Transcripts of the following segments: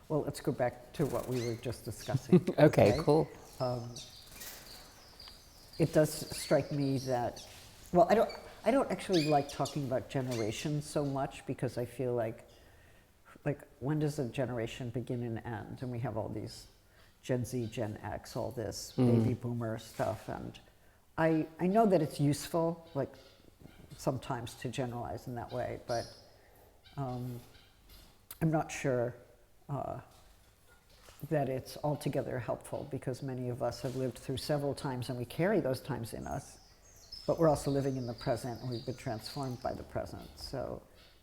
Well, let's go back to what we were just discussing. Okay, cool. It does strike me that, well, I don't actually like talking about generations so much, because I feel like when does a generation begin and end? And we have all these Gen Z, Gen X, all this baby boomer stuff, and I know that it's useful, like sometimes, to generalize in that way, but I'm not sure that it's altogether helpful, because many of us have lived through several times and we carry those times in us, but we're also living in the present and we've been transformed by the present. So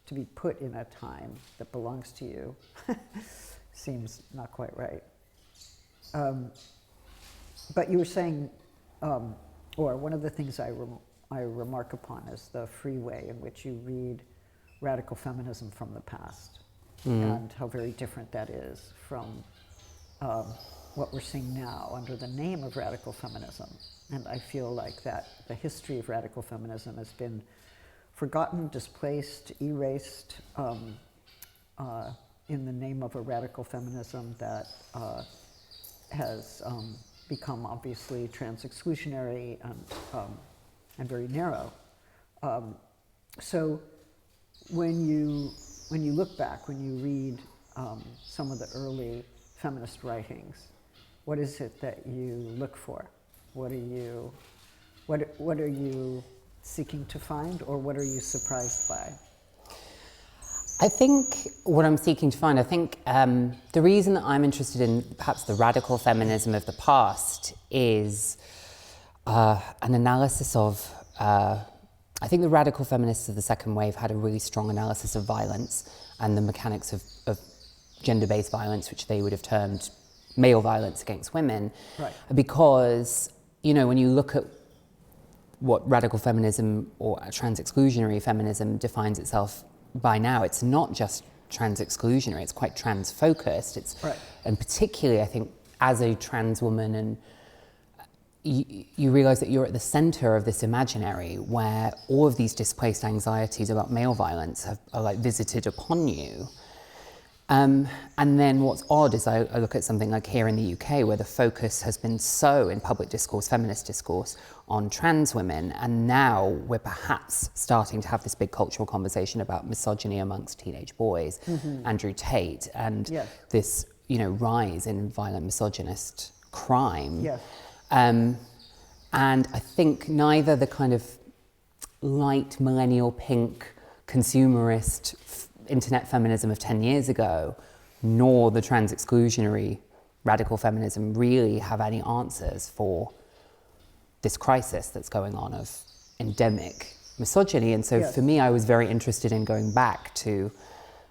to be put in a time that belongs to you seems not quite right. But you were saying, or one of the things I remark upon is the free way in which you read radical feminism from the past, and how very different that is from what we're seeing now under the name of radical feminism. And I feel like that the history of radical feminism has been forgotten, displaced, erased in the name of a radical feminism that has become obviously trans-exclusionary and very narrow. So when you look back, when you read some of the early feminist writings, what is it that you look for? What are you seeking to find, or what are you surprised by? I think what I'm seeking to find, the reason that I'm interested in perhaps the radical feminism of the past is an analysis of, I think the radical feminists of the second wave had a really strong analysis of violence and the mechanics of gender-based violence, which they would have termed male violence against women. Right. Because, when you look at what radical feminism or trans-exclusionary feminism defines itself by now, it's not just trans-exclusionary, it's quite trans-focused. Right. And particularly, I think, as a trans woman, and you realize that you're at the center of this imaginary where all of these displaced anxieties about male violence are like visited upon you. And then what's odd is I look at something like here in the UK, where the focus has been so in public discourse, feminist discourse, on trans women, and now we're perhaps starting to have this big cultural conversation about misogyny amongst teenage boys, Andrew Tate, and this rise in violent misogynist crime. Yes. And I think neither the kind of light millennial pink consumerist internet feminism of 10 years ago, nor the trans-exclusionary radical feminism really have any answers for this crisis that's going on of endemic misogyny. And so for me, I was very interested in going back to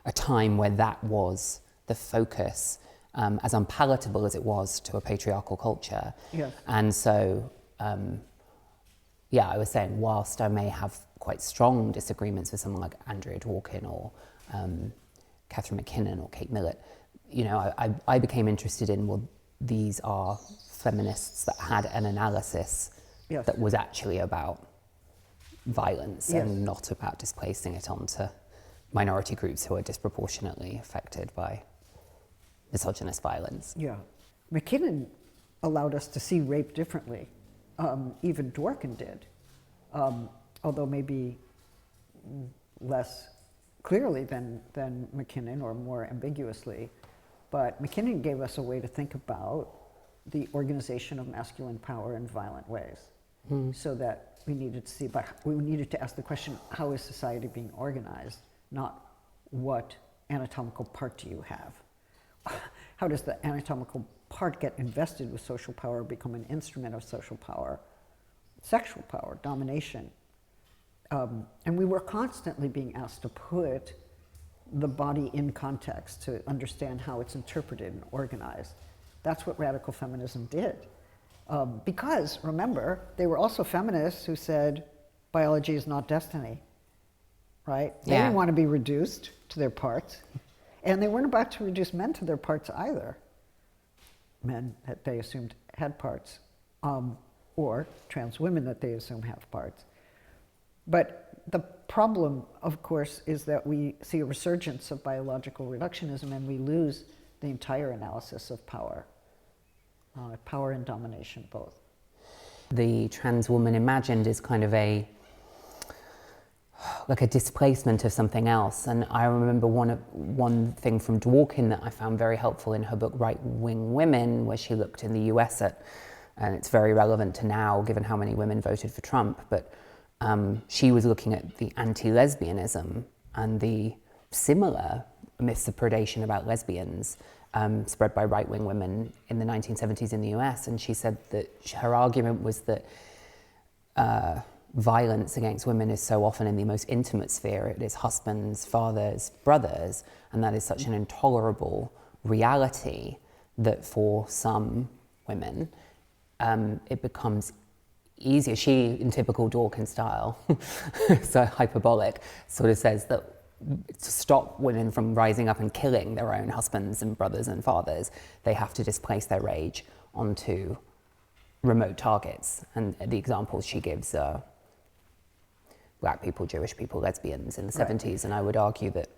a time where that was the focus, as unpalatable as it was to a patriarchal culture. Yes. And so, I was saying, whilst I may have quite strong disagreements with someone like Andrea Dworkin or Catherine McKinnon or Kate Millett, I became interested in, well, these are feminists that had an analysis that was actually about violence and not about displacing it onto minority groups who are disproportionately affected by misogynist violence. Yeah. McKinnon allowed us to see rape differently. Even Dworkin did, although maybe less clearly than McKinnon, or more ambiguously. But McKinnon gave us a way to think about the organization of masculine power in violent ways, so that we needed to see, but we needed to ask the question, how is society being organized, not what anatomical part do you have? How does the anatomical part get invested with social power, become an instrument of social power, sexual power, domination? And we were constantly being asked to put the body in context to understand how it's interpreted and organized. That's what radical feminism did. Because, remember, they were also feminists who said biology is not destiny, right? They didn't want to be reduced to their parts. And they weren't about to reduce men to their parts either. Men that they assumed had parts, or trans women that they assume have parts. But the problem, of course, is that we see a resurgence of biological reductionism, and we lose the entire analysis of power, power and domination both. The trans woman imagined is kind of a displacement of something else. And I remember one thing from Dworkin that I found very helpful in her book Right Wing Women, where she looked in the US at, and it's very relevant to now given how many women voted for Trump, but she was looking at the anti-lesbianism and the similar myths of predation about lesbians spread by right-wing women in the 1970s in the US. And she said that her argument was that violence against women is so often in the most intimate sphere. It is husbands, fathers, brothers, and that is such an intolerable reality that for some women it becomes easier. She, in typical Dworkin style, so hyperbolic, sort of says that to stop women from rising up and killing their own husbands and brothers and fathers, they have to displace their rage onto remote targets. And the examples she gives are Black people, Jewish people, lesbians in the 70s. And I would argue that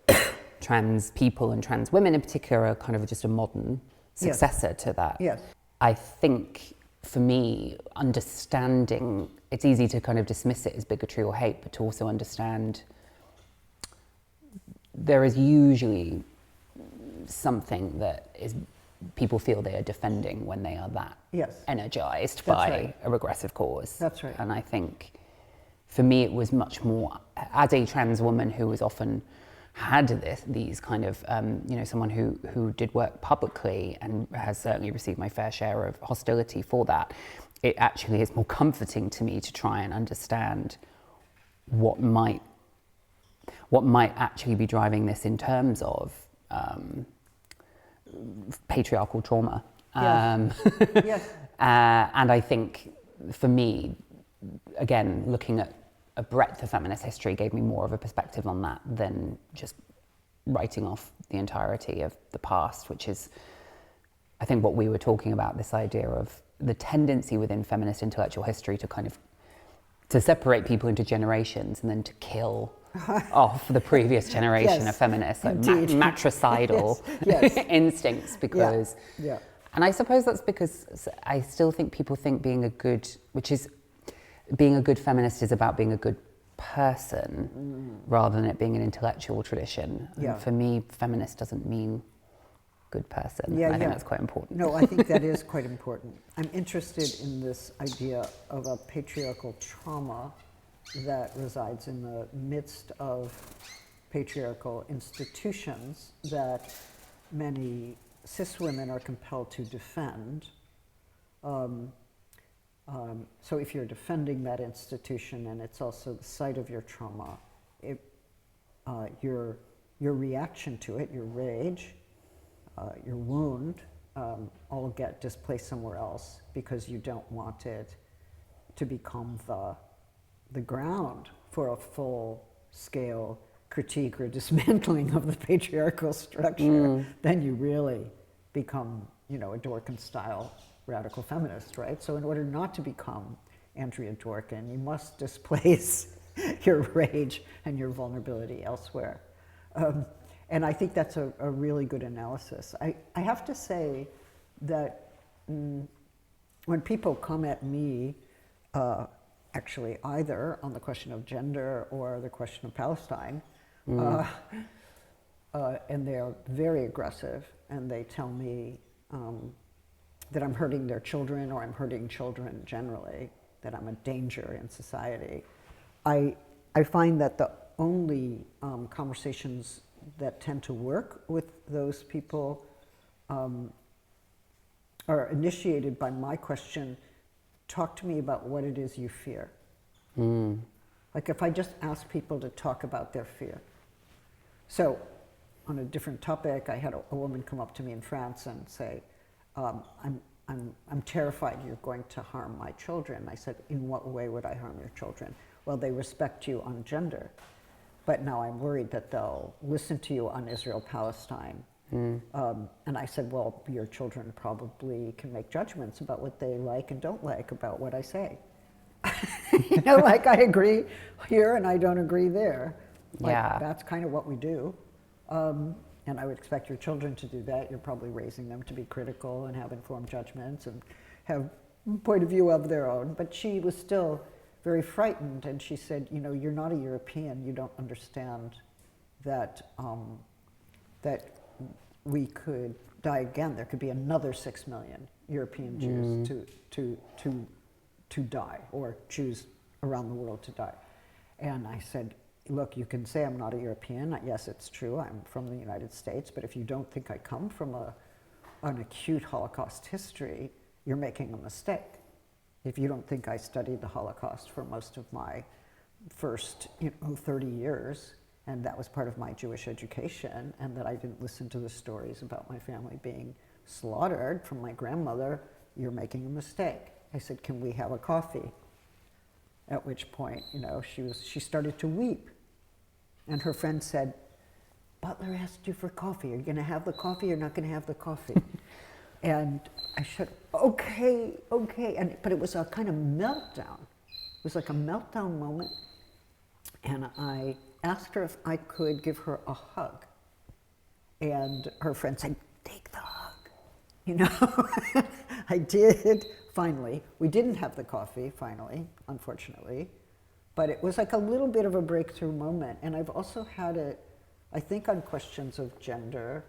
trans people and trans women in particular are kind of just a modern successor to that. Yes. I think for me, understanding, it's easy to kind of dismiss it as bigotry or hate, but to also understand there is usually something that is people feel they are defending when they are that energized by a regressive cause. That's right. And I think for me it was much more, as a trans woman who was often had these kind of, someone who did work publicly and has certainly received my fair share of hostility for that, it actually is more comforting to me to try and understand what might actually be driving this in terms of patriarchal trauma. Yes. And I think for me, again, looking at a breadth of feminist history gave me more of a perspective on that than just writing off the entirety of the past, which is, I think, what we were talking about, this idea of the tendency within feminist intellectual history to kind of to separate people into generations and then to kill off the previous generation of feminists, like matricidal instincts, because and I suppose that's because I still think people think being a good feminist is about being a good person rather than it being an intellectual tradition. And for me, feminist doesn't mean good person. I think that's quite important. No, I think that is quite important. I'm interested in this idea of a patriarchal trauma that resides in the midst of patriarchal institutions that many cis women are compelled to defend. So if you're defending that institution and it's also the site of your trauma, your reaction to it, your rage, your wound, all get displaced somewhere else because you don't want it to become the ground for a full-scale critique or dismantling of the patriarchal structure. Then you really become, a Dworkin-style radical feminist, right? So in order not to become Andrea Dworkin, you must displace your rage and your vulnerability elsewhere. And I think that's a really good analysis. I have to say that when people come at me, actually either on the question of gender or the question of Palestine, and they're very aggressive, and they tell me that I'm hurting their children, or I'm hurting children generally, that I'm a danger in society. I find that the only conversations that tend to work with those people are initiated by my question, talk to me about what it is you fear. Like if I just ask people to talk about their fear. So on a different topic, I had a woman come up to me in France and say, I'm terrified you're going to harm my children. I said, in what way would I harm your children? Well, they respect you on gender, but now I'm worried that they'll listen to you on Israel-Palestine. And I said, well, your children probably can make judgments about what they like and don't like about what I say. Like I agree here and I don't agree there. Like, that's kind of what we do. And I would expect your children to do that. You're probably raising them to be critical and have informed judgments and have a point of view of their own. But she was still very frightened, and she said, you know, you're not a European. You don't understand that that we could die again. There could be another 6 million European Jews to die, or Jews around the world to die. And I said, look, you can say I'm not a European. Yes, it's true, I'm from the United States, but if you don't think I come from an acute Holocaust history, you're making a mistake. If you don't think I studied the Holocaust for most of my first 30 years, and that was part of my Jewish education, and that I didn't listen to the stories about my family being slaughtered from my grandmother, you're making a mistake. I said, can we have a coffee? At which point, you know, she started to weep. And her friend said, Butler asked you for coffee. Are you going to have the coffee or not going to have the coffee? And I said, okay. But it was a kind of meltdown. It was like a meltdown moment. And I asked her if I could give her a hug. And her friend said, take the hug. You know, I did, finally. We didn't have the coffee, finally, unfortunately. But it was like a little bit of a breakthrough moment. And I've also had it, I think, on questions of gender,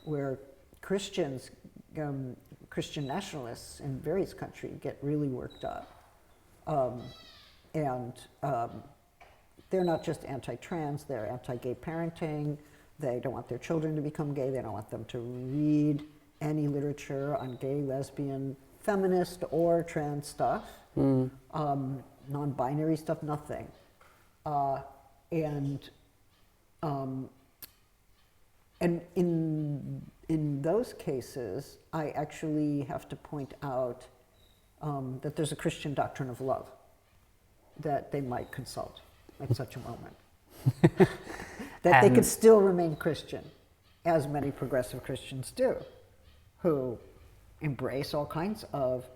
where Christians, Christian nationalists in various countries get really worked up. They're not just anti-trans, they're anti-gay parenting. They don't want their children to become gay. They don't want them to read any literature on gay, lesbian, feminist, or trans stuff. Non-binary stuff, nothing. And in those cases, I actually have to point out that there's a Christian doctrine of love that they might consult at such a moment. That they could still remain Christian, as many progressive Christians do, who embrace all kinds of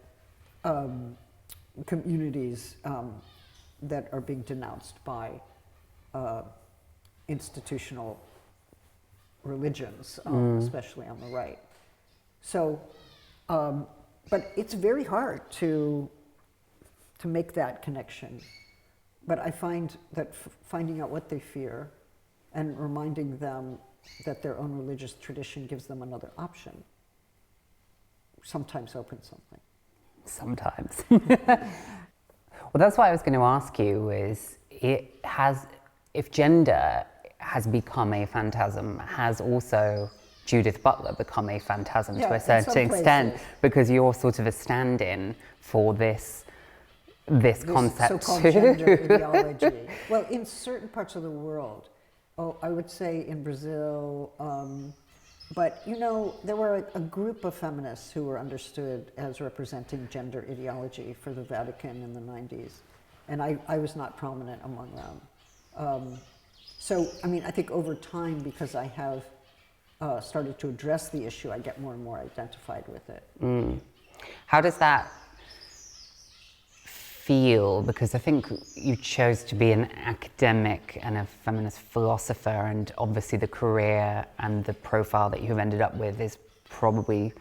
communities that are being denounced by institutional religions, especially on the right. So, but it's very hard to make that connection. But I find that finding out what they fear and reminding them that their own religious tradition gives them another option sometimes opens something. Sometimes. Well, that's what I was going to ask you, is if gender has become a phantasm, has also Judith Butler become a phantasm to a certain extent, because you're sort of a stand-in for this concept so-called too. gender ideology. Well, in certain parts of the world, I would say in Brazil, but you know, there were a group of feminists who were understood as representing gender ideology for the Vatican in the 90s, and I was not prominent among them. So, I mean, I think over time, because I have started to address the issue, I get more and more identified with it. How does that feel? Because I think you chose to be an academic and a feminist philosopher, and obviously the career and the profile that you've ended up with is probably,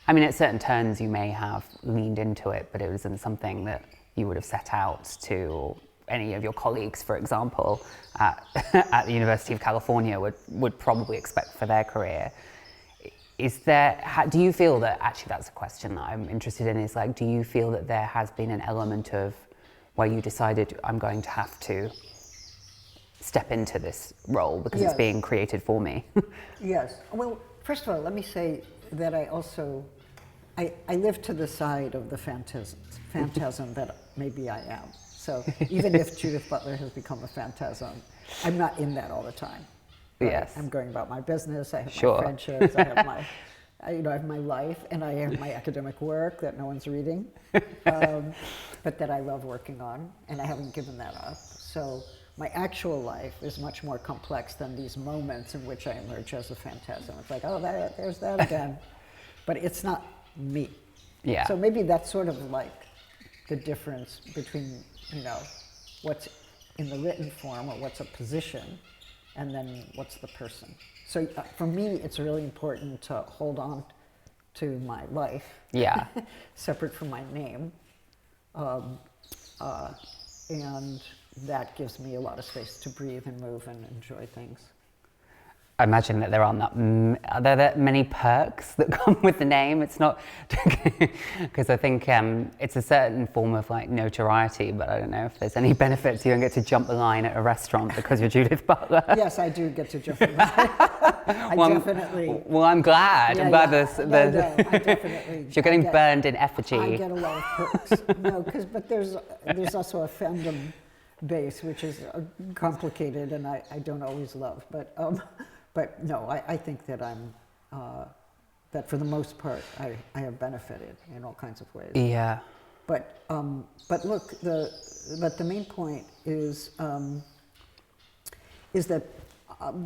I mean, at certain turns you may have leaned into it, but it wasn't something that you would have set out to, or any of your colleagues, for example, at the University of California would probably expect for their career. Do you feel that, actually that's a question that I'm interested in, is like, do you feel that there has been an element of where you decided, I'm going to have to step into this role because it's being created for me? Yes. Well, first of all, let me say that I live to the side of the phantasm that maybe I am. So even if Judith Butler has become a phantasm, I'm not in that all the time. Right? Yes. I'm going about my business, I have my friendships, I have my, I have my life, and I have my academic work that no one's reading, but that I love working on, and I haven't given that up. So my actual life is much more complex than these moments in which I emerge as a phantasm. It's like, oh, there's that again. But it's not me. Yeah. So maybe that's sort of like the difference between, you know, what's in the written form or what's a position and then what's the person. So for me, it's really important to hold on to my life, Yeah. separate from my name, and that gives me a lot of space to breathe and move and enjoy things. I imagine that there aren't are there that many perks that come with the name? It's not, because I think it's a certain form of like notoriety, but I don't know if there's any benefits. You don't get to jump the line at a restaurant because you're Judith Butler. Yes, I do get to jump the line. Definitely. Well, I'm glad. I'm glad there's I definitely. you're getting burned in effigy. I get a lot of perks. No, but there's also a fandom base, which is complicated, and I don't always love. But no, I think that that for the most part, I have benefited in all kinds of ways. Yeah. But look, the main point is that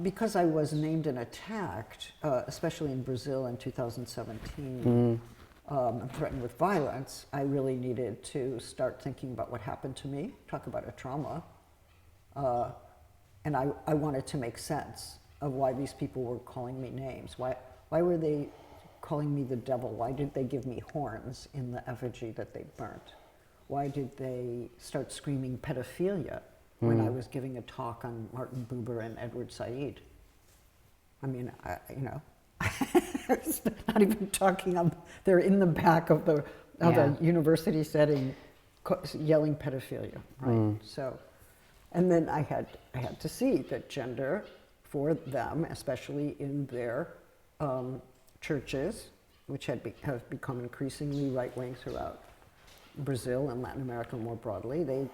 because I was named and attacked, especially in Brazil in 2017, and threatened with violence, I really needed to start thinking about what happened to me. Talk about a trauma, and I wanted to make sense of why these people were calling me names. Why were they calling me the devil? Why did they give me horns in the effigy that they burnt? Why did they start screaming pedophilia when I was giving a talk on Martin Buber and Edward Said? I mean, it's not even talking on. They're in the back of the university setting, yelling pedophilia, right? So, and then I had to see that gender, for them, especially in their churches, which have become increasingly right-wing throughout Brazil and Latin America more broadly,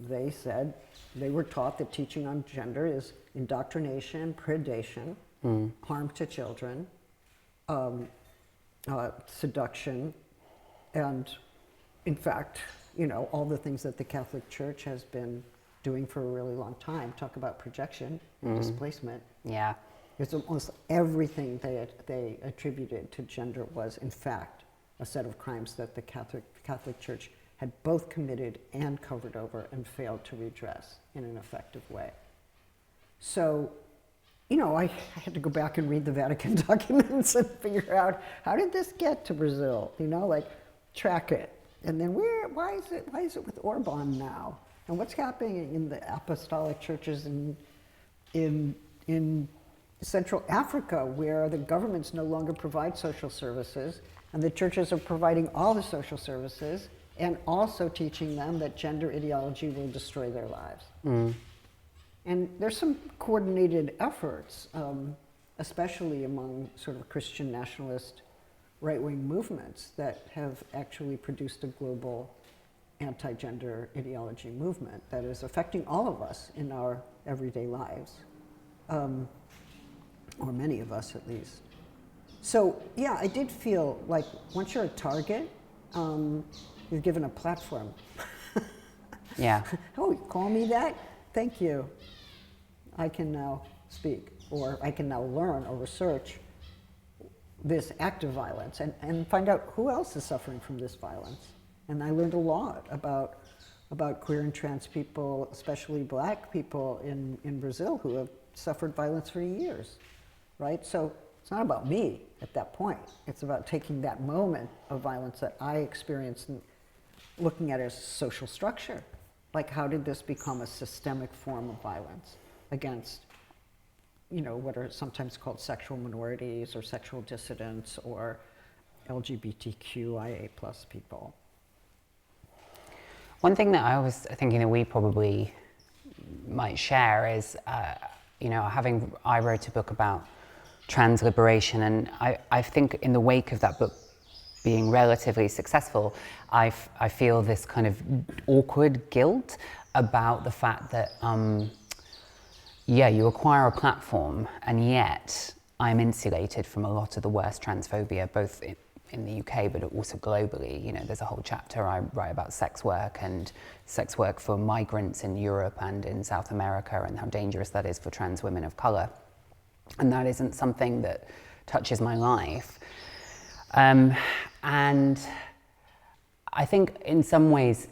they said they were taught that teaching on gender is indoctrination, predation, harm to children, seduction, and in fact, all the things that the Catholic Church has been doing for a really long time. Talk about projection, displacement. Yeah. It's almost everything they attributed to gender was, in fact, a set of crimes that the Catholic Church had both committed and covered over and failed to redress in an effective way. So, I had to go back and read the Vatican documents and figure out, how did this get to Brazil? Track it. And then why is it with Orban now? And what's happening in the apostolic churches in Central Africa, where the governments no longer provide social services, and the churches are providing all the social services, and also teaching them that gender ideology will destroy their lives. And there's some coordinated efforts, especially among sort of Christian nationalist right-wing movements, that have actually produced a global anti-gender ideology movement that is affecting all of us in our everyday lives, or many of us at least. So yeah, I did feel like once you're a target, you're given a platform. Yeah. Oh, you call me that? Thank you. I can now speak, or I can now learn or research this act of violence and find out who else is suffering from this violence. And I learned a lot about queer and trans people, especially Black people in Brazil, who have suffered violence for years, right? So it's not about me at that point. It's about taking that moment of violence that I experienced and looking at it as social structure. Like, how did this become a systemic form of violence against, what are sometimes called sexual minorities or sexual dissidents or LGBTQIA+ people? One thing that I was thinking that we probably might share is, I wrote a book about trans liberation, and I think in the wake of that book being relatively successful, I feel this kind of awkward guilt about the fact that, you acquire a platform, and yet I'm insulated from a lot of the worst transphobia, both in the UK, but also globally. There's a whole chapter I write about sex work and sex work for migrants in Europe and in South America, and how dangerous that is for trans women of colour. And that isn't something that touches my life. And I think in some ways,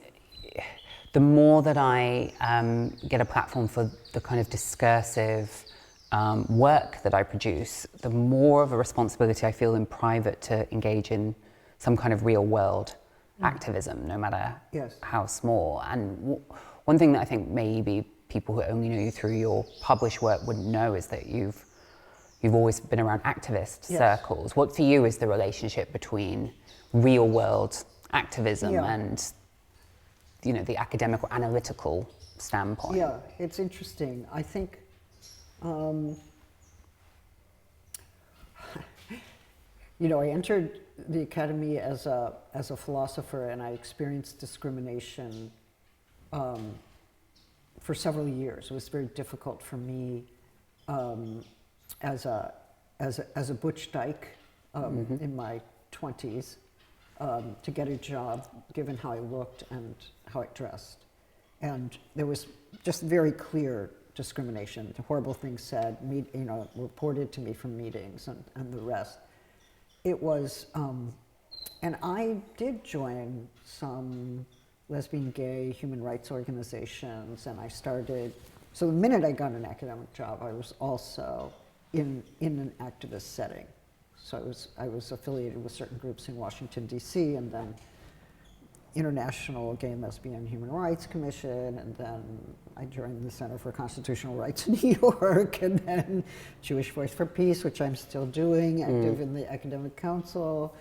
the more that I get a platform for the kind of discursive work that I produce, the more of a responsibility I feel in private to engage in some kind of real world activism, no matter how small. And one thing that I think maybe people who only know you through your published work wouldn't know is that you've always been around activist circles. What for you is the relationship between real world activism and, you know, the academic or analytical standpoint? Yeah, it's interesting. I think you know, I entered the academy as a philosopher, and I experienced discrimination for several years. It was very difficult for me as a butch dyke in my 20s to get a job, given how I looked and how I dressed. And there was just very clear discrimination, horrible things said, you know, reported to me from meetings and the rest. It was, and I did join some lesbian, gay, human rights organizations, and I started, so the minute I got an academic job, I was also in an activist setting. So I was affiliated with certain groups in Washington, D.C., and then International Gay and Lesbian Human Rights Commission, and then I joined the Center for Constitutional Rights in New York, and then Jewish Voice for Peace, which I'm still doing, active in the Academic Council.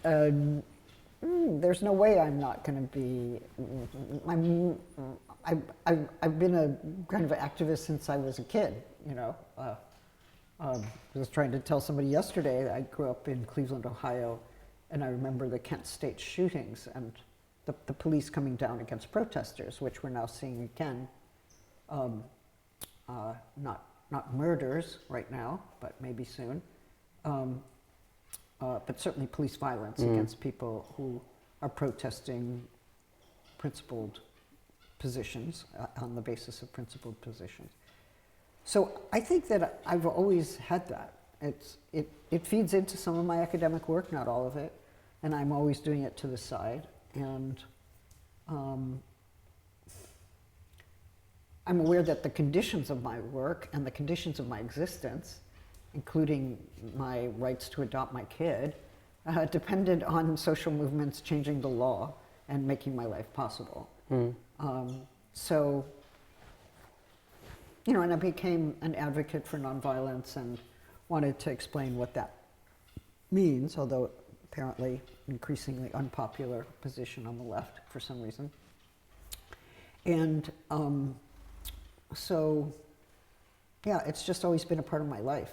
There's no way I'm not going to be. I've been a kind of an activist since I was a kid. You know, I was trying to tell somebody yesterday. I grew up in Cleveland, Ohio, and I remember the Kent State shootings and the police coming down against protesters, which we're now seeing again. Not murders right now, but maybe soon. But certainly police violence against people who are protesting principled positions, on the basis of principled positions. So I think that I've always had that. It feeds into some of my academic work, not all of it, and I'm always doing it to the side. And I'm aware that the conditions of my work and the conditions of my existence, including my rights to adopt my kid, depended on social movements changing the law and making my life possible. So, you know, and I became an advocate for nonviolence and wanted to explain what that means, although apparently increasingly unpopular position on the left for some reason. And so, yeah, it's just always been a part of my life.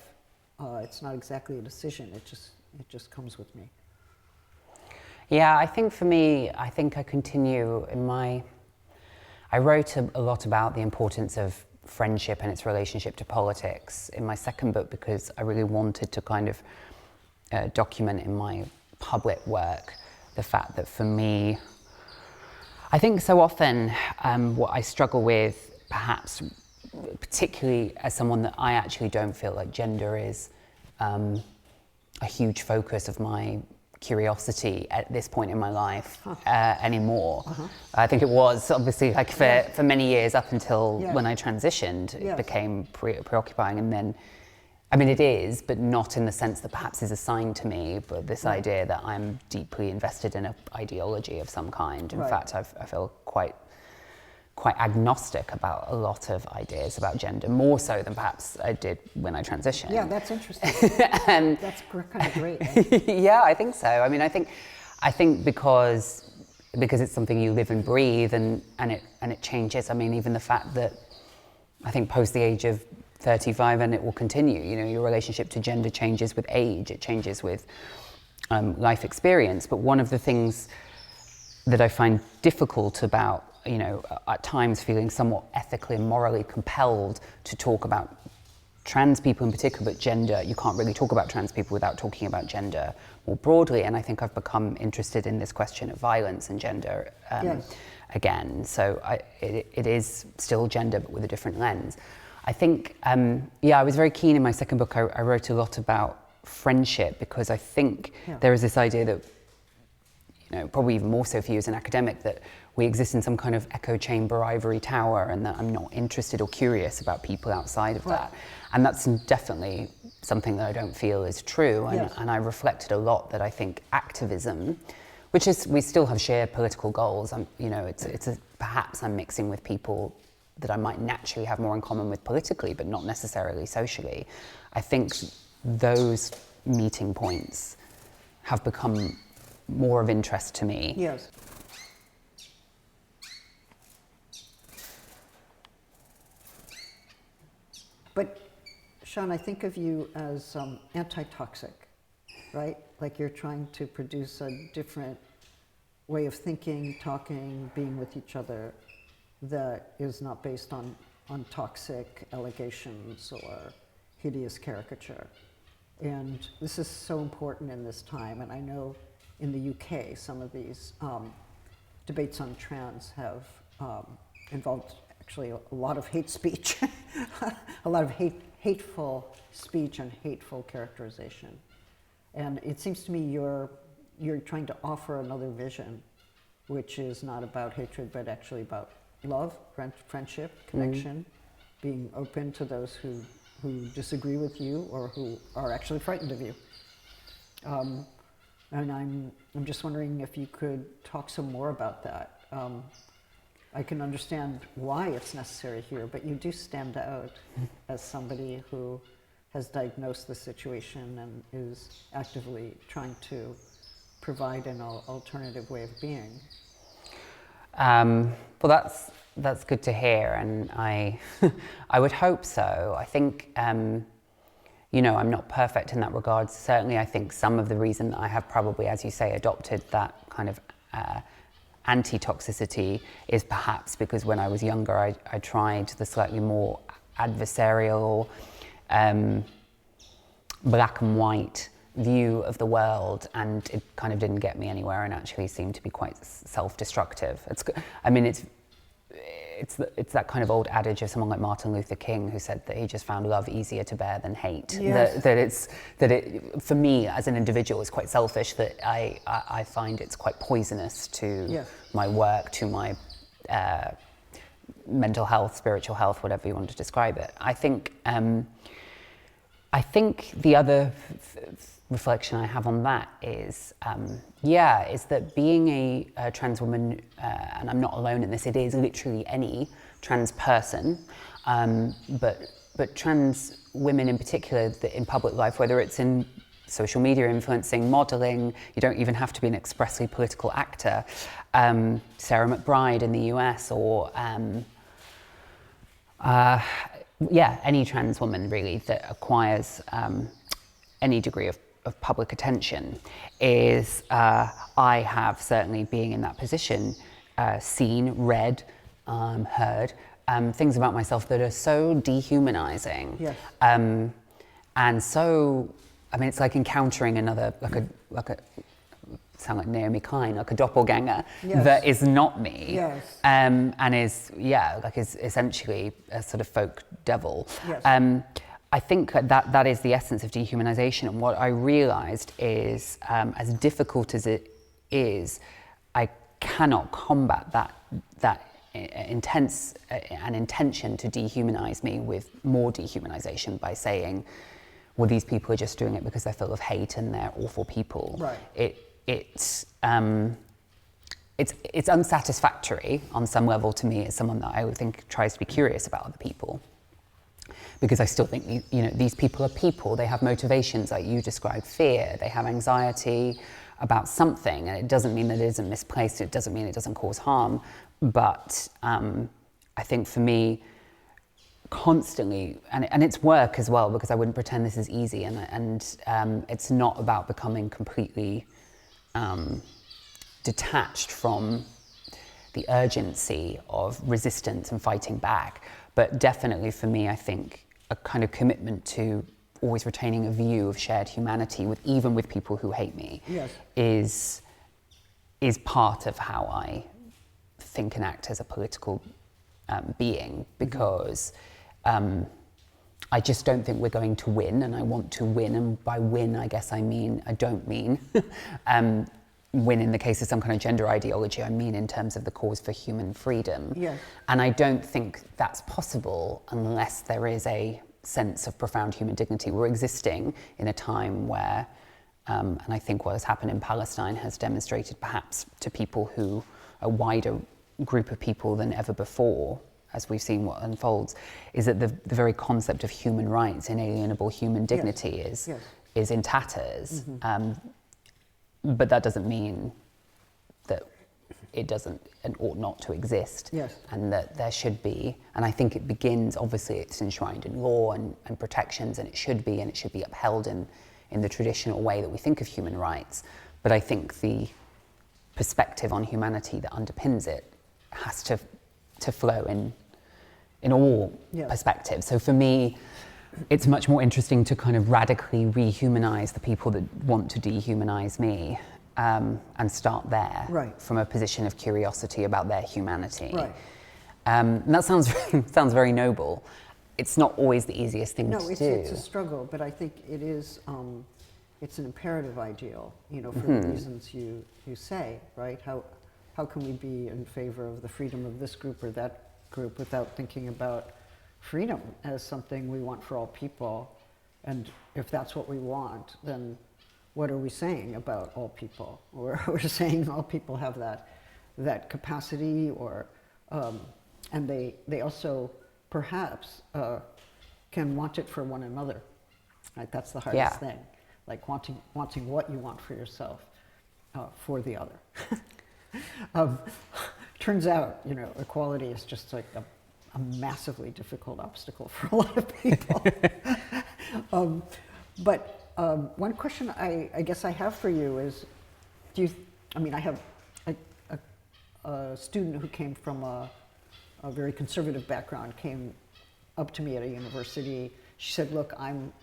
It's not exactly a decision, it just comes with me. Yeah, I think for me, I think I continue in I wrote a lot about the importance of friendship and its relationship to politics in my second book, because I really wanted to kind of document in my public work the fact that for me, I think so often what I struggle with, perhaps particularly as someone that I actually don't feel like gender is a huge focus of my curiosity at this point in my life anymore. I think it was obviously like for many years up until when I transitioned, it became preoccupying, and then, I mean it is, but not in the sense that perhaps is assigned to me, but this idea that I'm deeply invested in an ideology of some kind. In fact, I feel quite agnostic about a lot of ideas about gender, more so than perhaps I did when I transitioned. Yeah, that's interesting. That's kind of great. Right? Yeah, I think so. I mean, I think because it's something you live and breathe, and it changes. I mean, even the fact that I think post the age of 35, and it will continue. You know, your relationship to gender changes with age. It changes with life experience. But one of the things that I find difficult about, you know, at times feeling somewhat ethically and morally compelled to talk about trans people in particular, but gender, you can't really talk about trans people without talking about gender more broadly. And I think I've become interested in this question of violence and gender again. So it is still gender, but with a different lens. I think, I was very keen in my second book. I wrote a lot about friendship, because I think there is this idea that, you know, probably even more so for you as an academic, that we exist in some kind of echo chamber, ivory tower, and that I'm not interested or curious about people outside of that. And that's definitely something that I don't feel is true. And I reflected a lot that I think activism, which is, we still have shared political goals. Perhaps I'm mixing with people that I might naturally have more in common with politically, but not necessarily socially. I think those meeting points have become more of interest to me. Yes. But Shon, I think of you as anti-toxic, right? Like you're trying to produce a different way of thinking, talking, being with each other that is not based on toxic allegations or hideous caricature. And this is so important in this time. And I know in the UK, some of these debates on trans have involved actually a lot of hate speech, a lot of hateful speech and hateful characterization. And it seems to me you're trying to offer another vision, which is not about hatred, but actually about love, friendship, connection, being open to those who disagree with you or who are actually frightened of you. And I'm just wondering if you could talk some more about that. I can understand why it's necessary here, but you do stand out as somebody who has diagnosed the situation and is actively trying to provide an alternative way of being. Well, that's good to hear, and I would hope so. I think, I'm not perfect in that regard. Certainly, I think some of the reason that I have probably, as you say, adopted that kind of anti-toxicity is perhaps because when I was younger, I tried the slightly more adversarial, black and white view of the world, and it kind of didn't get me anywhere and actually seemed to be quite self-destructive. It's that kind of old adage of someone like Martin Luther King, who said that he just found love easier to bear than hate. Yes. That it for me as an individual is quite selfish, that I find it's quite poisonous to my work, to my mental health, spiritual health, whatever you want to describe it. I think the other reflection I have on that is that being a trans woman, and I'm not alone in this, it is literally any trans person, but trans women in particular in public life, whether it's in social media influencing, modeling, you don't even have to be an expressly political actor, Sarah McBride in the US, or any trans woman really that acquires any degree of public attention is, I have certainly being in that position, seen, read, heard things about myself that are so dehumanizing. Yes. And so, it's like encountering another, like a sound like Naomi Klein, like a doppelganger that is not me. Yes. And is essentially a sort of folk devil. Yes. I think that is the essence of dehumanization. And what I realized is, as difficult as it is, I cannot combat that intense an intention to dehumanize me with more dehumanization by saying, well, these people are just doing it because they're full of hate and they're awful people. Right. It's unsatisfactory on some level to me as someone that I would think tries to be curious about other people. Because I still think, these people are people. They have motivations, like you described, fear. They have anxiety about something, and it doesn't mean that it isn't misplaced. It doesn't mean it doesn't cause harm. But I think for me, constantly, and it's work as well, because I wouldn't pretend this is easy, and it's not about becoming completely detached from the urgency of resistance and fighting back. But definitely for me, I think a kind of commitment to always retaining a view of shared humanity even with people who hate me is part of how I think and act as a political being, because I just don't think we're going to win, and I want to win, and by win I guess I don't mean win in the case of some kind of gender ideology. I mean in terms of the cause for human freedom. Yes. And I don't think that's possible unless there is a sense of profound human dignity. We're existing in a time where, and I think what has happened in Palestine has demonstrated perhaps to people who, a wider group of people than ever before, as we've seen what unfolds, is that the very concept of human rights, inalienable human dignity is in tatters. But that doesn't mean that it doesn't and ought not to exist. Yes. And that there should be, and I think it begins, obviously it's enshrined in law and protections, and it should be upheld in the traditional way that we think of human rights. But I think the perspective on humanity that underpins it has to flow in all perspectives. So for me, it's much more interesting to kind of radically rehumanize the people that want to dehumanize me, and start there from a position of curiosity about their humanity. Right. And that sounds very noble. It's not always the easiest thing to do. No, it's a struggle, but I think it is. It's an imperative ideal, for the reasons you say, right? How can we be in favor of the freedom of this group or that group without thinking about freedom as something we want for all people? And if that's what we want, then what are we saying about all people? Or we're saying all people have that capacity, or and they also perhaps can want it for one another. Right? That's the hardest thing. Like wanting what you want for yourself, for the other. Turns out, equality is just like a massively difficult obstacle for a lot of people. But one question I guess I have for you is, I have a student who came from a very conservative background, came up to me at a university. She said, look, I'm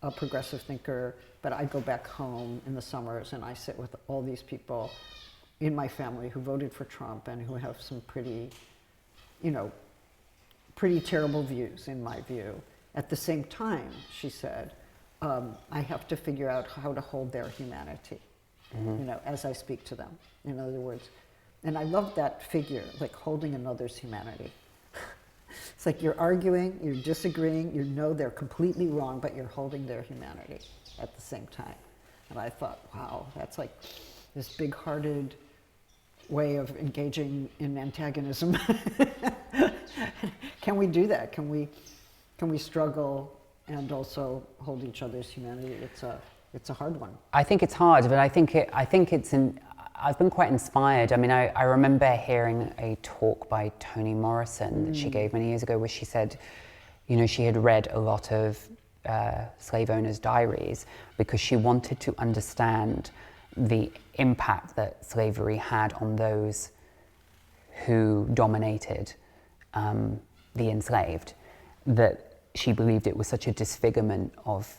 a progressive thinker, but I go back home in the summers and I sit with all these people in my family who voted for Trump and who have some pretty terrible views, in my view. At the same time, she said, I have to figure out how to hold their humanity, as I speak to them, in other words. And I love that figure, like holding another's humanity. It's like you're arguing, you're disagreeing, they're completely wrong, but you're holding their humanity at the same time. And I thought, wow, that's like this big-hearted way of engaging in antagonism. Can we do that? Can we struggle and also hold each other's humanity? It's a hard one. I think it's hard, but I've been quite inspired. I remember hearing a talk by Toni Morrison that she gave many years ago, where she said, she had read a lot of slave owners' diaries because she wanted to understand the impact that slavery had on those who dominated the enslaved, that she believed it was such a disfigurement of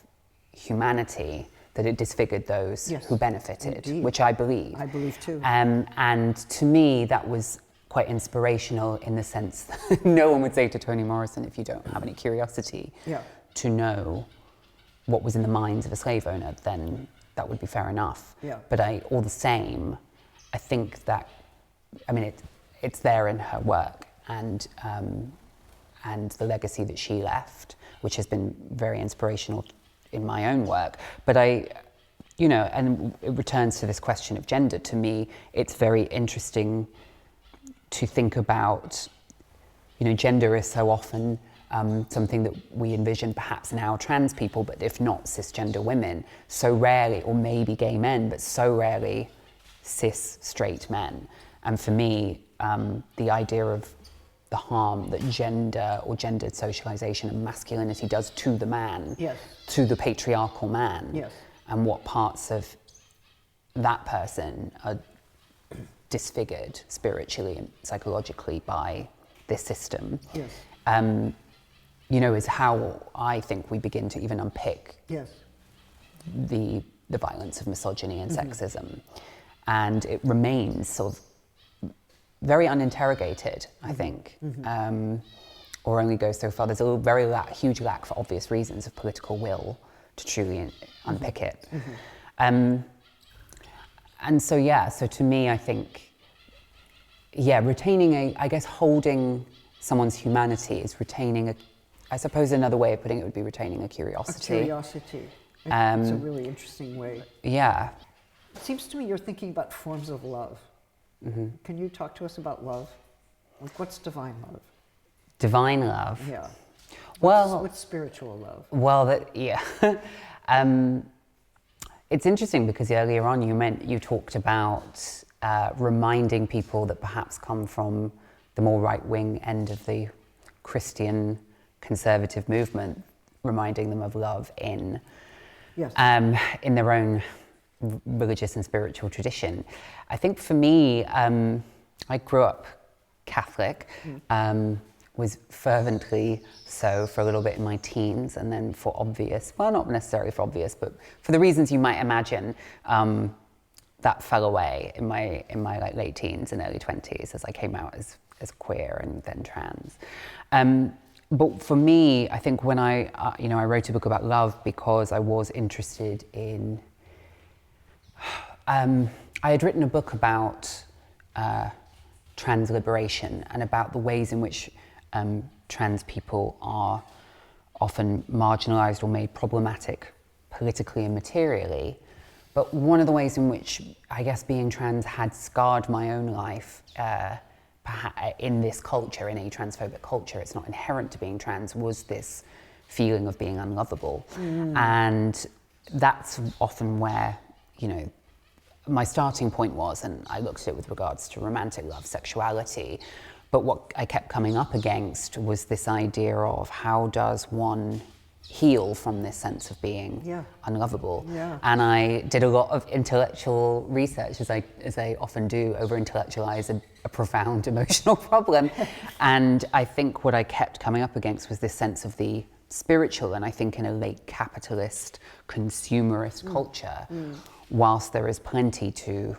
humanity that it disfigured those who benefited, indeed. Which I believe. I believe too. And to me, that was quite inspirational in the sense that no one would say to Toni Morrison, if you don't have any curiosity to know what was in the minds of a slave owner, then that would be fair enough. Yeah. But all the same, I think that, it's there in her work and the legacy that she left, which has been very inspirational in my own work. But and it returns to this question of gender. To me, it's very interesting to think about, gender is so often something that we envision perhaps now trans people, but if not cisgender women, so rarely, or maybe gay men, but so rarely cis straight men. And for me, the idea of the harm that gender or gendered socialization and masculinity does to the man, to the patriarchal man, and what parts of that person are disfigured spiritually and psychologically by this system, is how I think we begin to even unpick the violence of misogyny and sexism. And it remains sort of very uninterrogated, I think, or only goes so far. There's a very huge lack, for obvious reasons, of political will to truly unpick it. And And so, yeah, so to me, I think, yeah, I guess holding someone's humanity is retaining I suppose another way of putting it would be retaining a curiosity. A curiosity. It's a really interesting way. Yeah. It seems to me you're thinking about forms of love. Mm-hmm. Can you talk to us about love? Like, what's divine love? Divine love? Yeah. Well, what's spiritual love? Well, yeah. It's interesting because earlier on you talked about reminding people that perhaps come from the more right-wing end of the Christian conservative movement, reminding them of love in their own religious and spiritual tradition. I think for me, I grew up Catholic, was fervently so for a little bit in my teens, and then for obvious, well, not necessarily for obvious, but for the reasons you might imagine, that fell away in my like late teens and early 20s as I came out as queer and then trans. But for me, I think when I wrote a book about love because I was interested in, I had written a book about trans liberation and about the ways in which trans people are often marginalised or made problematic politically and materially. But one of the ways in which I guess being trans had scarred my own life in this culture, in a transphobic culture, it's not inherent to being trans, was this feeling of being unlovable. And that's often where, my starting point was, and I looked at it with regards to romantic love, sexuality, but what I kept coming up against was this idea of how does one heal from this sense of being unlovable. Yeah. And I did a lot of intellectual research, as I often do, over-intellectualize a profound emotional problem. And I think what I kept coming up against was this sense of the spiritual, and I think in a late capitalist, consumerist culture, whilst there is plenty to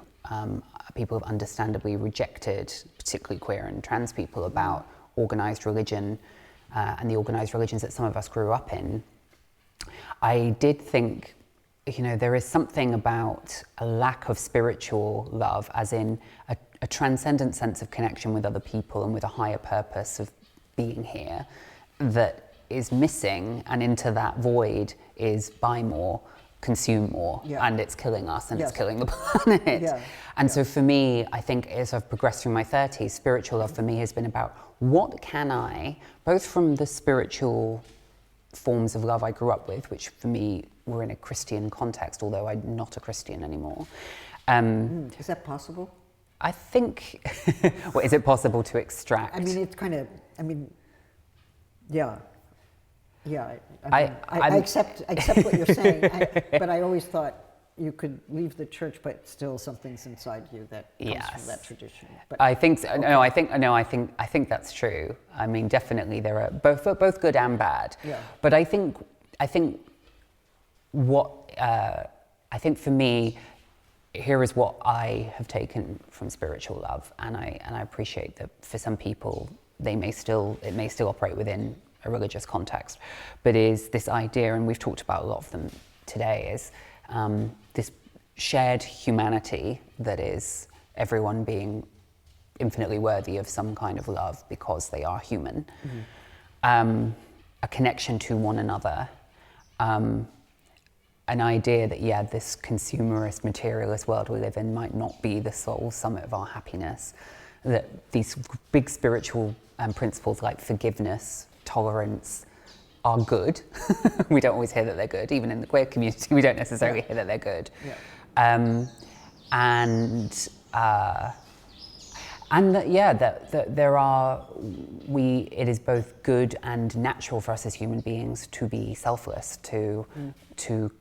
people have understandably rejected, particularly queer and trans people, about organised religion, and the organised religions that some of us grew up in, I did think, there is something about a lack of spiritual love, as in a transcendent sense of connection with other people and with a higher purpose of being here, that is missing, and into that void is buy more, consume more, and it's killing us and it's killing the planet. And so for me, I think as I've progressed through my 30s, spiritual love for me has been about what can I, both from the spiritual forms of love I grew up with, which for me were in a Christian context, although I'm not a Christian anymore. Is that possible? I think, well, is it possible to extract? I mean, it's kind of, yeah. I accept what you're saying, but I always thought you could leave the church, but still something's inside you that comes from that tradition. But, I think so. Okay. I think that's true. I mean, definitely there are both good and bad. Yeah. But I think for me, here is what I have taken from spiritual love, and I appreciate that for some people it may still operate within a religious context, but is this idea, and we've talked about a lot of them today, is this shared humanity that is everyone being infinitely worthy of some kind of love because they are human, a connection to one another, an idea that this consumerist, materialist world we live in might not be the sole summit of our happiness, that these big spiritual principles like forgiveness, tolerance are good. We don't always hear that they're good. Even in the queer community, we don't necessarily hear that they're good. Yeah. It is both good and natural for us as human beings to be selfless, to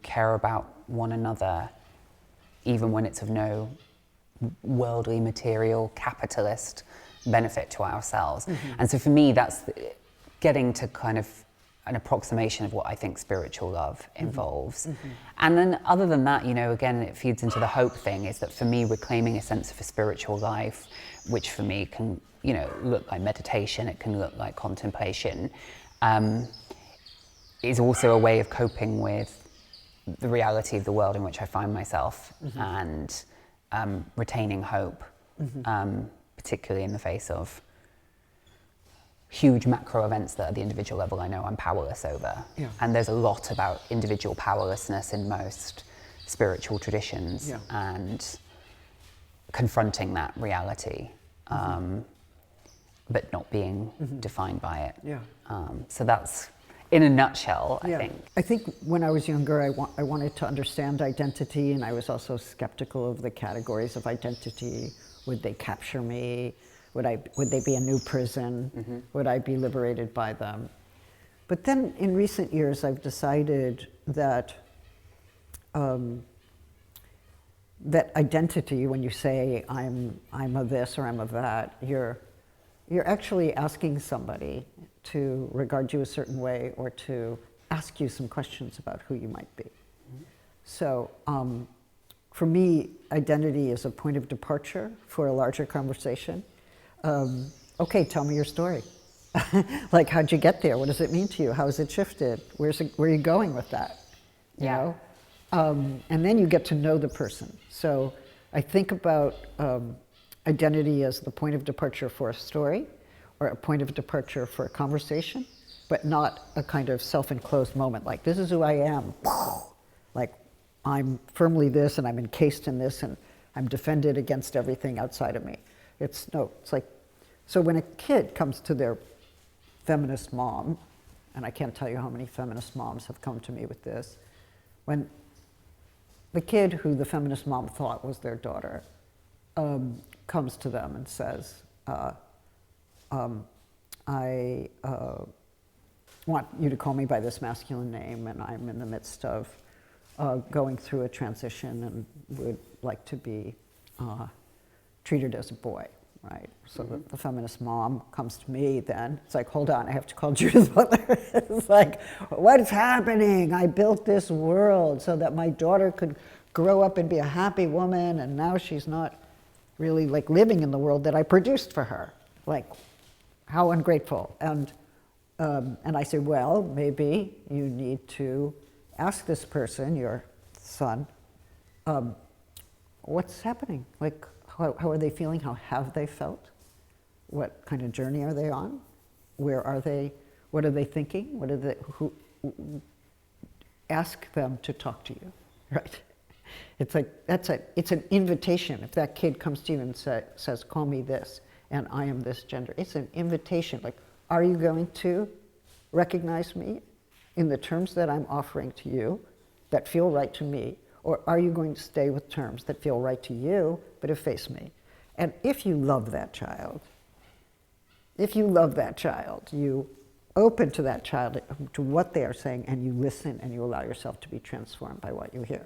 care about one another, even when it's of no worldly, material, capitalist benefit to ourselves. And so for me, that's getting to kind of an approximation of what I think spiritual love involves. And then other than that, again, it feeds into the hope thing, is that for me, reclaiming a sense of a spiritual life, which for me can, look like meditation, it can look like contemplation, is also a way of coping with the reality of the world in which I find myself, and retaining hope, particularly in the face of huge macro events that at the individual level I know I'm powerless over. Yeah. And there's a lot about individual powerlessness in most spiritual traditions, Yeah. and confronting that reality, but not being defined by it. Yeah. So that's, in a nutshell, I think. I think when I was younger, I wanted to understand identity, and I was also skeptical of the categories of identity. Would they capture me? Would they be a new prison? Would I be liberated by them? But then in recent years, I've decided that that identity, when you say I'm of this or I'm of that, you're actually asking somebody to regard you a certain way or to ask you some questions about who you might be. So for me, identity is a point of departure for a larger conversation. Okay, tell me your story. Like, how'd you get there? What does it mean to you? How has it shifted? Where are you going with that? You know? And then you get to know the person. So I think about identity as the point of departure for a story, or a point of departure for a conversation, but not a kind of self-enclosed moment, like, this is who I am. Like, I'm firmly this, and I'm encased in this, and I'm defended against everything outside of me. It's like, so when a kid comes to their feminist mom, and I can't tell you how many feminist moms have come to me with this, when the kid who the feminist mom thought was their daughter comes to them and says, I want you to call me by this masculine name, and I'm in the midst of going through a transition and would like to be treated as a boy, right? So the feminist mom comes to me then. It's like, hold on, I have to call Judith Butler. It's like, what is happening? I built this world so that my daughter could grow up and be a happy woman, and now she's not really like living in the world that I produced for her. Like, how ungrateful. And I say, well, maybe you need to ask this person, your son, what's happening? Like, how are they feeling? How have they felt? What kind of journey are they on? Where are they? What are they thinking? Ask them to talk to you, right? It's like, it's an invitation. If that kid comes to you and says, call me this, and I am this gender, it's an invitation. Like, are you going to recognize me in the terms that I'm offering to you that feel right to me? Or are you going to stay with terms that feel right to you but efface me? And if you love that child, you open to that child, to what they are saying, and you listen and you allow yourself to be transformed by what you hear.